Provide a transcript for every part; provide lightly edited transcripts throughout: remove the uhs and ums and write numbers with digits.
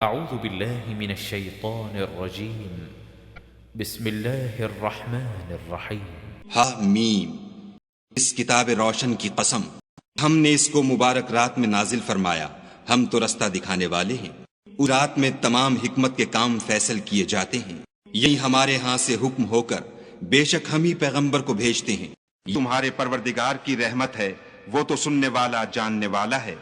أعوذ بالله من الشيطان الرجيم بسم الله الرحمن الرحيم حامیم، اس کتاب روشن کی قسم، ہم نے اس کو مبارک رات میں نازل فرمایا، ہم تو رستہ دکھانے والے ہیں۔ اس رات میں تمام حکمت کے کام فیصل کیے جاتے ہیں، یہی ہمارے ہاں سے حکم ہو کر بے شک ہم ہی پیغمبر کو بھیجتے ہیں۔ تمہارے پروردگار کی رحمت ہے، وہ تو سننے والا جاننے والا ہے۔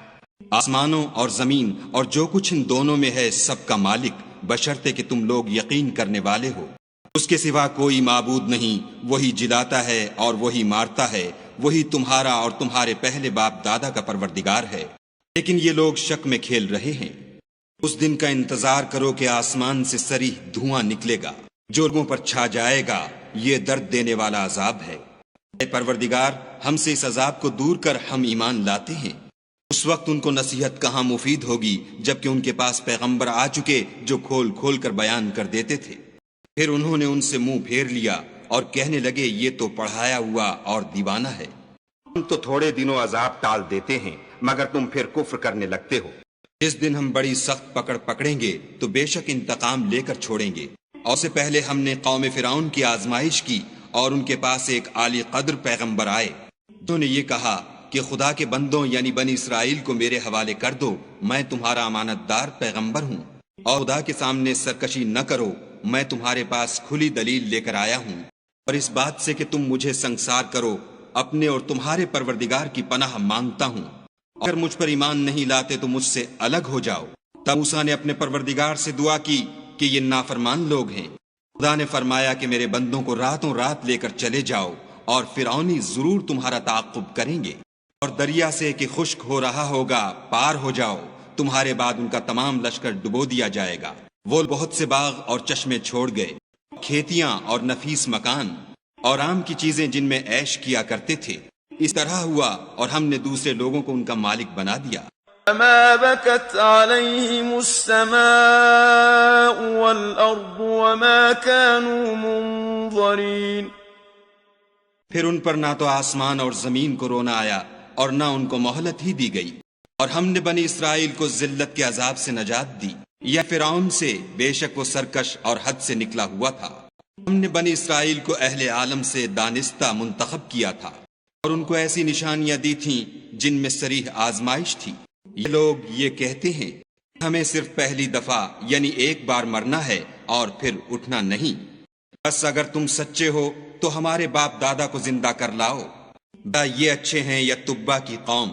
آسمانوں اور زمین اور جو کچھ ان دونوں میں ہے سب کا مالک، بشرطے کہ تم لوگ یقین کرنے والے ہو۔ اس کے سوا کوئی معبود نہیں، وہی جلاتا ہے اور وہی مارتا ہے، وہی تمہارا اور تمہارے پہلے باپ دادا کا پروردگار ہے، لیکن یہ لوگ شک میں کھیل رہے ہیں۔ اس دن کا انتظار کرو کہ آسمان سے صریح دھواں نکلے گا، جو لوگوں پر چھا جائے گا، یہ درد دینے والا عذاب ہے۔ اے پروردگار، ہم سے اس عذاب کو دور کر، ہم ایمان لاتے ہیں۔ اس وقت ان کو نصیحت کہاں مفید ہوگی جبکہ ان کے پاس پیغمبر آ چکے جو کھول کھول کر بیان کر دیتے تھے۔ پھر انہوں نے ان سے منہ پھیر لیا اور کہنے لگے یہ تو پڑھایا ہوا اور دیوانہ ہے۔ ہم تو تھوڑے دنوں عذاب ٹال دیتے ہیں مگر تم پھر کفر کرنے لگتے ہو۔ جس دن ہم بڑی سخت پکڑ پکڑیں گے تو بے شک انتقام لے کر چھوڑیں گے۔ اور اس سے پہلے ہم نے قوم فرعون کی آزمائش کی اور ان کے پاس ایک عالی قدر پیغمبر آئے، انہوں نے یہ کہا کہ خدا کے بندوں یعنی بنی اسرائیل کو میرے حوالے کر دو، میں تمہارا امانت دار پیغمبر ہوں، اور خدا کے سامنے سرکشی نہ کرو، میں تمہارے پاس کھلی دلیل لے کر آیا ہوں، اور اس بات سے کہ تم مجھے سنگسار کرو، اپنے اور تمہارے پروردگار کی پناہ مانگتا ہوں۔ اگر مجھ پر ایمان نہیں لاتے تو مجھ سے الگ ہو جاؤ۔ تب موسیٰ نے اپنے پروردگار سے دعا کی کہ یہ نافرمان لوگ ہیں۔ خدا نے فرمایا کہ میرے بندوں کو راتوں رات لے کر چلے جاؤ، اور فرعونی ضرور تمہارا تعاقب کریں گے، اور دریا سے کہ خشک ہو رہا ہوگا پار ہو جاؤ، تمہارے بعد ان کا تمام لشکر ڈبو دیا جائے گا۔ وہ بہت سے باغ اور چشمے چھوڑ گئے، کھیتیاں اور نفیس مکان اور آم کی چیزیں جن میں عیش کیا کرتے تھے۔ اس طرح ہوا اور ہم نے دوسرے لوگوں کو ان کا مالک بنا دیا۔ فما بكت عليهم السماء والأرض وما كانوا منظرين۔ پھر ان پر نہ تو آسمان اور زمین کو رونا آیا اور نہ ان کو مہلت ہی دی گئی۔ اور ہم نے بنی اسرائیل کو ذلت کے عذاب سے نجات دی، یا فرعون سے، بے شک وہ سرکش اور حد سے نکلا ہوا تھا۔ ہم نے بنی اسرائیل کو اہل عالم سے دانستہ منتخب کیا تھا، اور ان کو ایسی نشانیاں دی تھیں جن میں صریح آزمائش تھی۔ یہ لوگ یہ کہتے ہیں ہمیں صرف پہلی دفعہ یعنی ایک بار مرنا ہے اور پھر اٹھنا نہیں۔ بس اگر تم سچے ہو تو ہمارے باپ دادا کو زندہ کر لاؤ۔ یہ اچھے ہیں یا تبا کی قوم،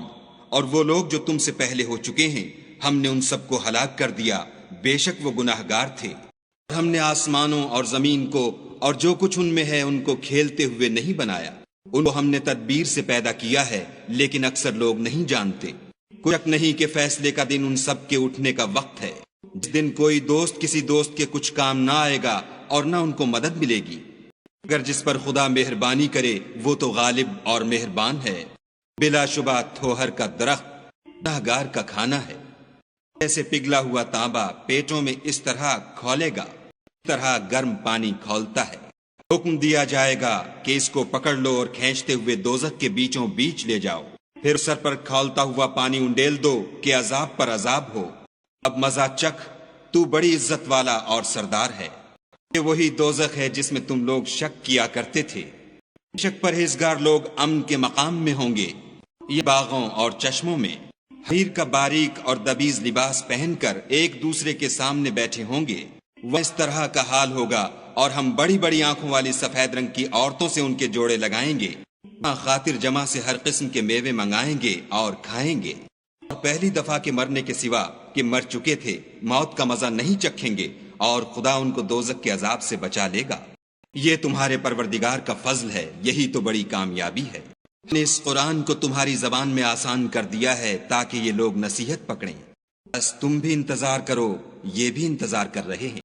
اور وہ لوگ جو تم سے پہلے ہو چکے ہیں، ہم نے ان سب کو ہلاک کر دیا، بے شک وہ گناہگار تھے۔ اور ہم نے آسمانوں اور زمین کو اور جو کچھ ان میں ہے ان کو کھیلتے ہوئے نہیں بنایا، ان کو ہم نے تدبیر سے پیدا کیا ہے، لیکن اکثر لوگ نہیں جانتے۔ کوئی شک نہیں کہ فیصلے کا دن ان سب کے اٹھنے کا وقت ہے، جس دن کوئی دوست کسی دوست کے کچھ کام نہ آئے گا اور نہ ان کو مدد ملے گی، اگر جس پر خدا مہربانی کرے وہ تو غالب اور مہربان ہے۔ بلا شبہ تھوہر کا درخت گنہگار کا کھانا ہے، ایسے پگھلا ہوا تانبا پیٹوں میں اس طرح کھولے گا، اس طرح گرم پانی کھولتا ہے۔ حکم دیا جائے گا کہ اس کو پکڑ لو اور کھینچتے ہوئے دوزخ کے بیچوں بیچ لے جاؤ، پھر سر پر کھولتا ہوا پانی انڈیل دو کہ عذاب پر عذاب ہو۔ اب مزہ چکھ، تو بڑی عزت والا اور سردار ہے۔ یہ وہی دوزخ ہے جس میں تم لوگ شک کیا کرتے تھے۔ بے شک پرہیزگار لوگ امن کے مقام میں ہوں گے، یہ باغوں اور چشموں میں حریر کا باریک اور دبیز لباس پہن کر ایک دوسرے کے سامنے بیٹھے ہوں گے۔ وہ اس طرح کا حال ہوگا، اور ہم بڑی بڑی آنکھوں والی سفید رنگ کی عورتوں سے ان کے جوڑے لگائیں گے، خاطر جمع سے ہر قسم کے میوے منگائیں گے اور کھائیں گے، اور پہلی دفعہ کے مرنے کے سوا کہ مر چکے تھے موت کا مزہ نہیں چکھیں گے، اور خدا ان کو دوزخ کے عذاب سے بچا لے گا۔ یہ تمہارے پروردگار کا فضل ہے، یہی تو بڑی کامیابی ہے۔ ہم نے اس قرآن کو تمہاری زبان میں آسان کر دیا ہے تاکہ یہ لوگ نصیحت پکڑیں۔ بس تم بھی انتظار کرو، یہ بھی انتظار کر رہے ہیں۔